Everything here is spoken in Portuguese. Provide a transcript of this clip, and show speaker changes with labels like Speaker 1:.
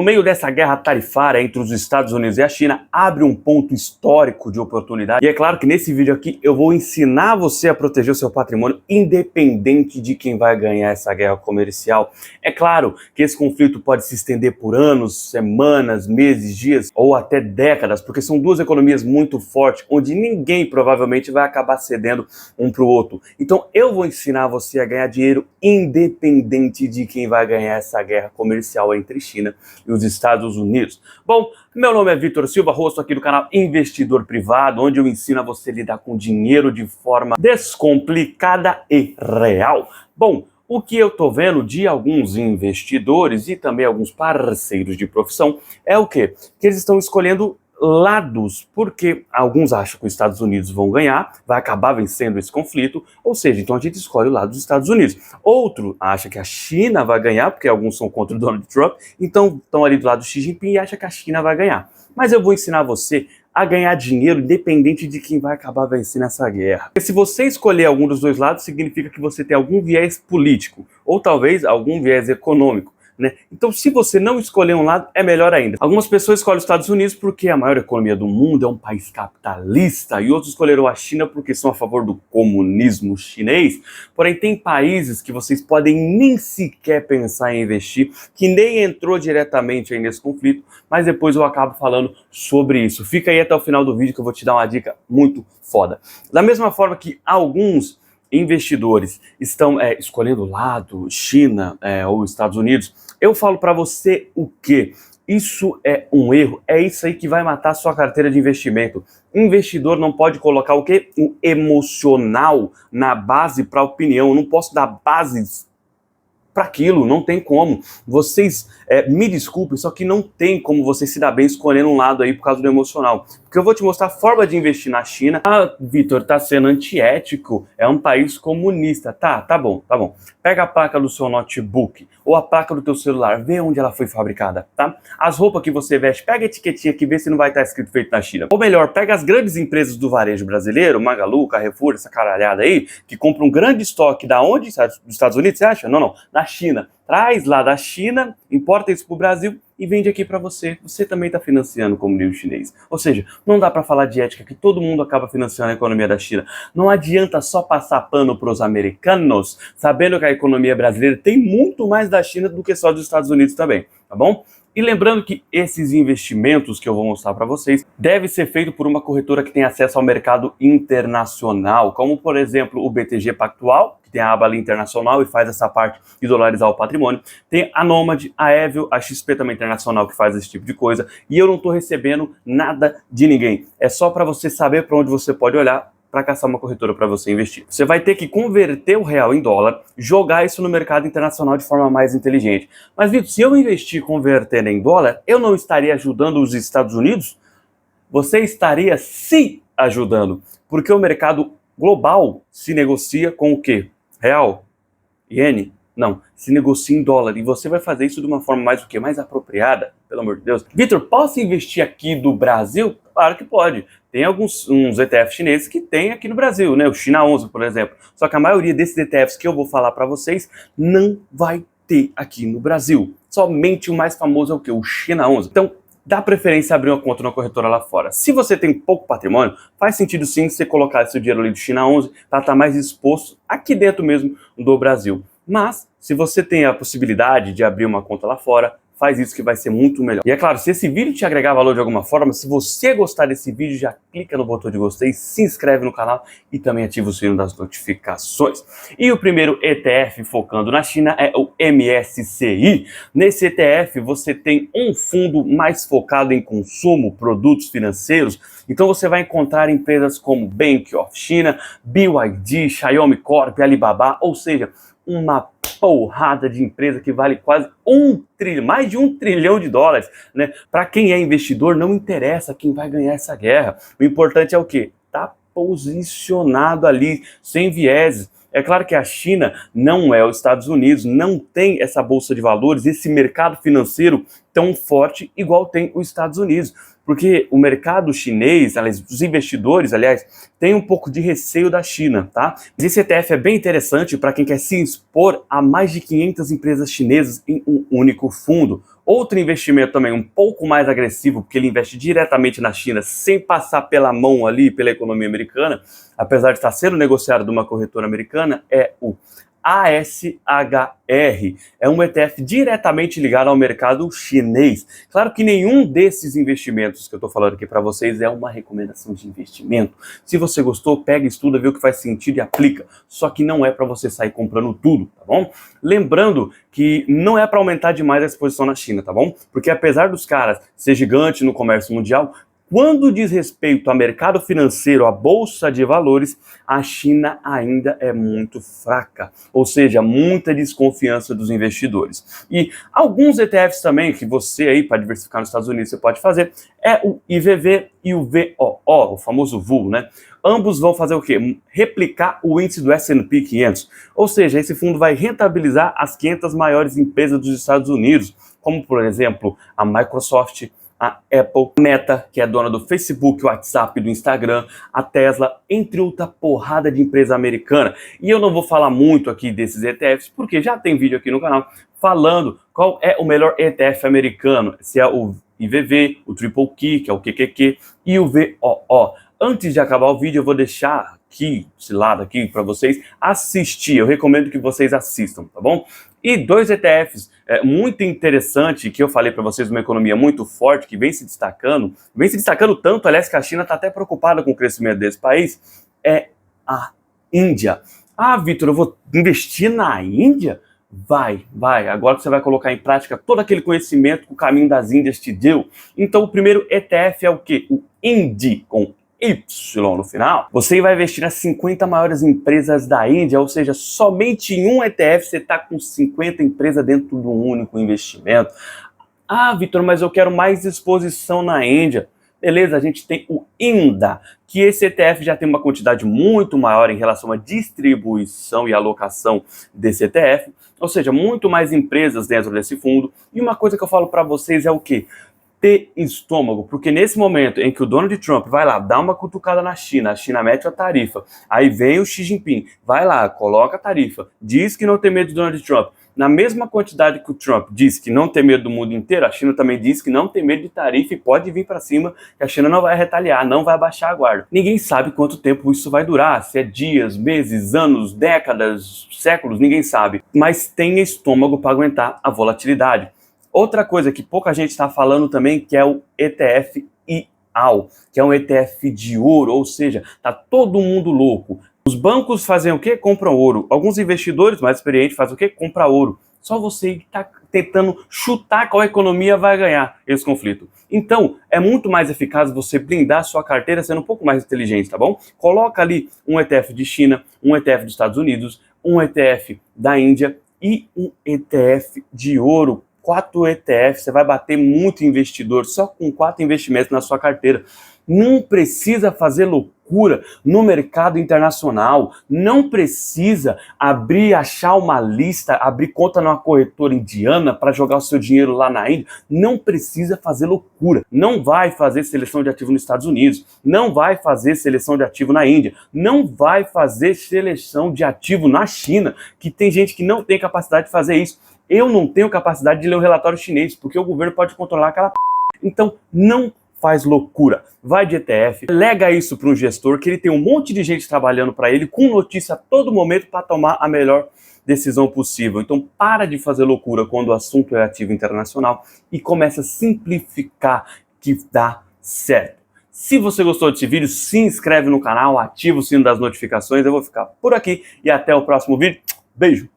Speaker 1: No meio dessa guerra tarifária entre os Estados Unidos e a China, abre um ponto histórico de oportunidade. E é claro que nesse vídeo aqui eu vou ensinar você a proteger o seu patrimônio independente de quem vai ganhar essa guerra comercial. É claro que esse conflito pode se estender por anos, semanas, meses, dias ou até décadas, porque são duas economias muito fortes, onde ninguém provavelmente vai acabar cedendo um para o outro. Então eu vou ensinar você a ganhar dinheiro independente de quem vai ganhar essa guerra comercial entre China e os Estados Unidos. Bom, meu nome é Vitor Silva, rosto aqui do canal Investidor Privado, onde eu ensino a você a lidar com dinheiro de forma descomplicada e real. Bom, o que eu estou vendo de alguns investidores e também alguns parceiros de profissão é o quê? Que eles estão escolhendo lados, porque alguns acham que os Estados Unidos vão ganhar, vai acabar vencendo esse conflito, ou seja, então a gente escolhe o lado dos Estados Unidos. Outro acha que a China vai ganhar, porque alguns são contra o Donald Trump, então estão ali do lado do Xi Jinping e acham que a China vai ganhar. Mas eu vou ensinar você a ganhar dinheiro independente de quem vai acabar vencendo essa guerra. Porque se você escolher algum dos dois lados, significa que você tem algum viés político, ou talvez algum viés econômico. Então, se você não escolher um lado, é melhor ainda. Algumas pessoas escolhem os Estados Unidos porque a maior economia do mundo, é um país capitalista, e outros escolheram a China porque são a favor do comunismo chinês. Porém, tem países que vocês podem nem sequer pensar em investir, que nem entrou diretamente aí nesse conflito, mas depois eu acabo falando sobre isso. Fica aí até o final do vídeo que eu vou te dar uma dica muito foda. Da mesma forma que alguns investidores estão escolhendo o lado, China ou Estados Unidos, eu falo para você o quê? Isso é um erro, é isso aí que vai matar a sua carteira de investimento. Investidor não pode colocar o quê? O emocional na base para opinião. Eu não posso dar bases para aquilo, não tem como. Vocês me desculpem, só que não tem como você se dar bem escolhendo um lado aí por causa do emocional. Porque eu vou te mostrar a forma de investir na China. Ah, Vitor, tá sendo antiético, é um país comunista. Tá bom. Pega a placa do seu notebook ou a placa do teu celular, vê onde ela foi fabricada, tá? As roupas que você veste, pega a etiquetinha aqui, vê se não vai estar escrito feito na China. Ou melhor, pega as grandes empresas do varejo brasileiro, Magalu, Carrefour, essa caralhada aí, que compram um grande estoque da onde? Dos Estados Unidos, você acha? Não, da China. Traz lá da China, importa isso pro Brasil e vende aqui para você. Você também está financiando o comunismo chinês. Ou seja, não dá para falar de ética que todo mundo acaba financiando a economia da China. Não adianta só passar pano para os americanos, sabendo que a economia brasileira tem muito mais da China do que só dos Estados Unidos também, tá bom? E lembrando que esses investimentos que eu vou mostrar para vocês deve ser feito por uma corretora que tem acesso ao mercado internacional, como por exemplo o BTG Pactual, que tem a aba ali internacional e faz essa parte de dolarizar o patrimônio. Tem a Nomad, a Evil, a XP também internacional que faz esse tipo de coisa. E eu não estou recebendo nada de ninguém. É só para você saber para onde você pode olhar para caçar uma corretora para você investir. Você vai ter que converter o real em dólar, jogar isso no mercado internacional de forma mais inteligente. Mas, Vitor, se eu investir convertendo em dólar, eu não estaria ajudando os Estados Unidos? Você estaria se ajudando, porque o mercado global se negocia com o quê? Real? Iene? Não, se negocia em dólar, e você vai fazer isso de uma forma mais o quê? Mais apropriada, pelo amor de Deus. Vitor, posso investir aqui do Brasil? Claro que pode. Tem uns ETFs chineses que tem aqui no Brasil, né? O China 11, por exemplo. Só que a maioria desses ETFs que eu vou falar para vocês não vai ter aqui no Brasil. Somente o mais famoso é o quê? O China 11. Então, dá preferência abrir uma conta na corretora lá fora. Se você tem pouco patrimônio, faz sentido sim você colocar seu dinheiro ali do China 11 para estar mais exposto aqui dentro mesmo do Brasil. Mas, se você tem a possibilidade de abrir uma conta lá fora, faz isso que vai ser muito melhor. E é claro, se esse vídeo te agregar valor de alguma forma, se você gostar desse vídeo, já clica no botão de gostei, se inscreve no canal e também ativa o sininho das notificações. E o primeiro ETF focando na China é o MSCI. Nesse ETF você tem um fundo mais focado em consumo, produtos financeiros. Então você vai encontrar empresas como Bank of China, BYD, Xiaomi Corp, Alibaba, ou seja, uma porrada de empresa que vale quase mais de $1 trilhão, né? Para quem é investidor, não interessa quem vai ganhar essa guerra. O importante é o quê? Tá posicionado ali, sem vieses. É claro que a China não é os Estados Unidos, não tem essa bolsa de valores, esse mercado financeiro tão forte igual tem os Estados Unidos. Porque o mercado chinês, os investidores, aliás, tem um pouco de receio da China, tá? Mas esse ETF é bem interessante para quem quer se expor a mais de 500 empresas chinesas em um único fundo. Outro investimento também um pouco mais agressivo, porque ele investe diretamente na China, sem passar pela mão ali, pela economia americana, apesar de estar sendo negociado de uma corretora americana, é o ASHR. É um ETF diretamente ligado ao mercado chinês. Claro que nenhum desses investimentos que eu estou falando aqui para vocês é uma recomendação de investimento. Se você gostou, pega, estuda, vê o que faz sentido e aplica. Só que não é para você sair comprando tudo, tá bom? Lembrando que não é para aumentar demais a exposição na China, tá bom? Porque apesar dos caras ser gigante no comércio mundial, quando diz respeito ao mercado financeiro, à bolsa de valores, a China ainda é muito fraca, ou seja, muita desconfiança dos investidores. E alguns ETFs também que você aí, para diversificar nos Estados Unidos, você pode fazer, é o IVV e o VOO, o famoso VUL, né? Ambos vão fazer o quê? Replicar o índice do S&P 500, ou seja, esse fundo vai rentabilizar as 500 maiores empresas dos Estados Unidos, como por exemplo a Microsoft, a Apple, a Meta, que é dona do Facebook, o WhatsApp, do Instagram, a Tesla, entre outra porrada de empresa americana. E eu não vou falar muito aqui desses ETFs, porque já tem vídeo aqui no canal falando qual é o melhor ETF americano, se é o IVV, o Triple Q, que é o QQQ, e o VOO. Antes de acabar o vídeo, eu vou deixar aqui, esse lado aqui, para vocês assistir. Eu recomendo que vocês assistam, tá bom? E dois ETFs muito interessantes, que eu falei para vocês, uma economia muito forte, que vem se destacando tanto, aliás, que a China está até preocupada com o crescimento desse país, é a Índia. Ah, Vitor, eu vou investir na Índia? Vai. Agora você vai colocar em prática todo aquele conhecimento que o caminho das Índias te deu. Então, o primeiro ETF é o quê? O INDI, com Y no final. Você vai investir nas 50 maiores empresas da Índia, ou seja, somente em um ETF você está com 50 empresas dentro de um único investimento. Ah, Vitor, mas eu quero mais exposição na Índia. Beleza, a gente tem o INDA, que esse ETF já tem uma quantidade muito maior em relação à distribuição e alocação desse ETF, ou seja, muito mais empresas dentro desse fundo. E uma coisa que eu falo para vocês é o quê? Ter estômago, porque nesse momento em que o Donald Trump vai lá, dá uma cutucada na China, a China mete a tarifa, aí vem o Xi Jinping, vai lá, coloca a tarifa, diz que não tem medo do Donald Trump. Na mesma quantidade que o Trump diz que não tem medo do mundo inteiro, a China também diz que não tem medo de tarifa e pode vir para cima, que a China não vai retaliar, não vai baixar a guarda. Ninguém sabe quanto tempo isso vai durar, se é dias, meses, anos, décadas, séculos, ninguém sabe. Mas tenha estômago para aguentar a volatilidade. Outra coisa que pouca gente está falando também, que é o ETF IAL, que é um ETF de ouro, ou seja, tá todo mundo louco. Os bancos fazem o quê? Compram ouro. Alguns investidores mais experientes fazem o quê? Compram ouro. Só você que está tentando chutar qual economia vai ganhar esse conflito. Então, é muito mais eficaz você blindar sua carteira sendo um pouco mais inteligente, tá bom? Coloca ali um ETF de China, um ETF dos Estados Unidos, um ETF da Índia e um ETF de ouro. 4 ETFs, você vai bater muito investidor só com 4 investimentos na sua carteira. Não precisa fazer loucura no mercado internacional, não precisa achar uma lista, abrir conta numa corretora indiana para jogar o seu dinheiro lá na Índia. Não precisa fazer loucura. Não vai fazer seleção de ativo nos Estados Unidos, não vai fazer seleção de ativo na Índia, não vai fazer seleção de ativo na China, que tem gente que não tem capacidade de fazer isso. Eu não tenho capacidade de ler o relatório chinês, porque o governo pode controlar aquela p***. Então, não faz loucura. Vai de ETF, lega isso para um gestor, que ele tem um monte de gente trabalhando para ele, com notícia a todo momento para tomar a melhor decisão possível. Então, para de fazer loucura quando o assunto é ativo internacional e começa a simplificar, que dá certo. Se você gostou desse vídeo, se inscreve no canal, ativa o sino das notificações. Eu vou ficar por aqui e até o próximo vídeo. Beijo!